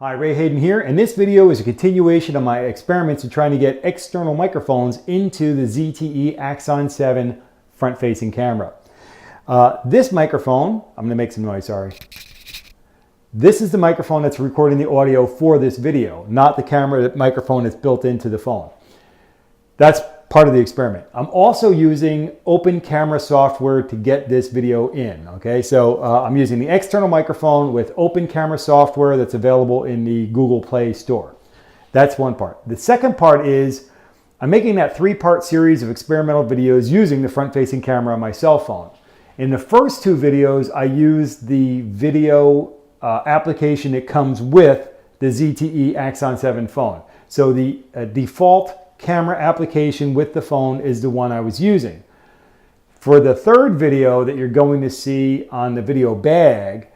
Hi, Ray Hayden here, and this video is a continuation of my experiments in trying to get external microphones into the ZTE Axon 7 front-facing camera. This microphone, I'm going to make some noise, sorry. This is the microphone that's recording the audio for this video, not the camera microphone that's built into the phone. That's part of the experiment. I'm also using open camera software to get this video in, okay? So I'm using the external microphone with open camera software that's available in the Google Play Store. That's one part. The second part is I'm making that three-part series of experimental videos using the front-facing camera on my cell phone. In the first two videos, I used the video application that comes with the ZTE Axon 7 phone. So the default camera application with the phone is the one I was using. For the third video that you're going to see on the video bag,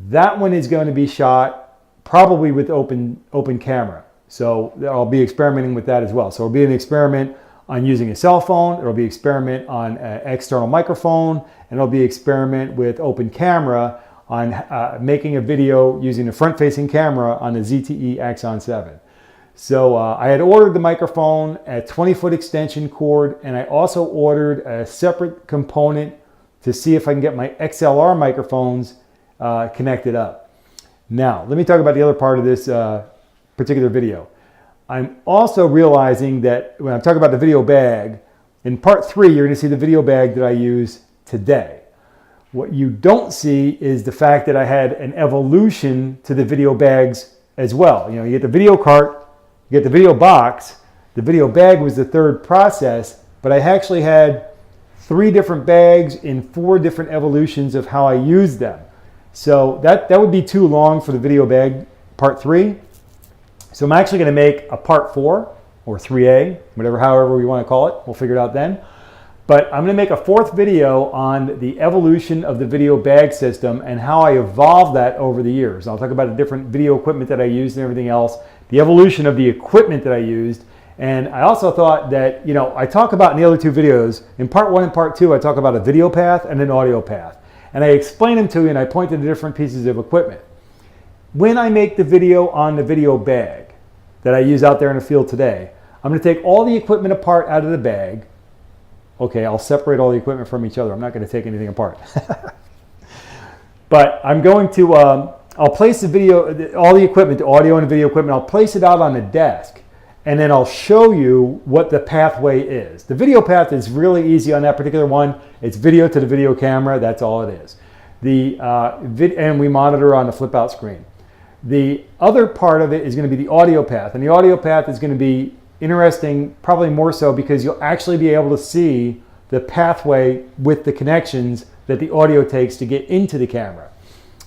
that one is going to be shot probably with open camera. So I'll be experimenting with that as well. So it'll be an experiment on using a cell phone, it'll be an experiment on an external microphone, and it'll be an experiment with open camera on making a video using a front-facing camera on the ZTE Axon 7. So I had ordered the microphone, a 20-foot extension cord, and I also ordered a separate component to see if I can get my XLR microphones connected up. Now, let me talk about the other part of this particular video. I'm also realizing that when I'm talking about the video bag, in part 3, you're going to see the video bag that I use today. What you don't see is the fact that I had an evolution to the video bags as well. You know, you get the video cart, you get the video box, the video bag was the third process, but I actually had 3 different bags in 4 different evolutions of how I used them. So that would be too long for the video bag part 3. So I'm actually going to make a part 4 or 3A, however we want to call it. We'll figure it out then. But I'm going to make a 4th video on the evolution of the video bag system and how I evolved that over the years. I'll talk about the different video equipment that I used and everything else, the evolution of the equipment that I used. And I also thought that, you know, I talk about in the other 2 videos, in part 1 and part 2, I talk about a video path and an audio path. And I explain them to you and I point to the different pieces of equipment. When I make the video on the video bag that I use out there in the field today, I'm going to take all the equipment apart out of the bag. Okay, I'll separate all the equipment from each other. I'm not going to take anything apart. But I'm going to, I'll place the video, all the equipment, the audio and video equipment, I'll place it out on the desk. And then I'll show you what the pathway is. The video path is really easy on that particular one. It's video to the video camera. That's all it is. And we monitor on the flip out screen. The other part of it is going to be the audio path. And the audio path is going to be interesting, probably more so because you'll actually be able to see the pathway with the connections that the audio takes to get into the camera.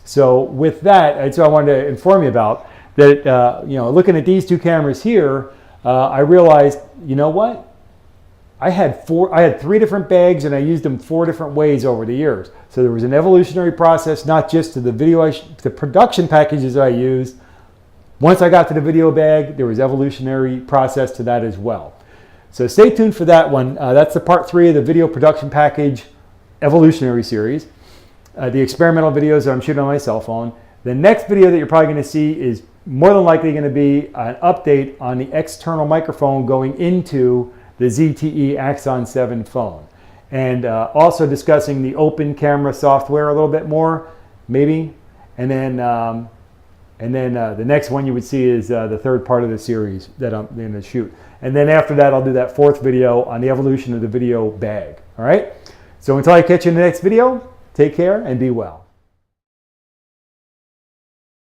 So with that, that's what I wanted to inform you about. That you know, looking at these 2 cameras here, I realized, you know what? I had 3 different bags and I used them 4 different ways over the years. So there was an evolutionary process, not just to the video, the production packages that I used. Once I got to the video bag, there was evolutionary process to that as well. So stay tuned for that one. That's the part 3 of the video production package evolutionary series. The experimental videos that I'm shooting on my cell phone. The next video that you're probably going to see is more than likely going to be an update on the external microphone going into the ZTE Axon 7 phone. And also discussing the open camera software a little bit more, maybe. And then the next one you would see is the third part of the series that I'm going to shoot. And then after that, I'll do that 4th video on the evolution of the video bag. All right? So until I catch you in the next video, take care and be well.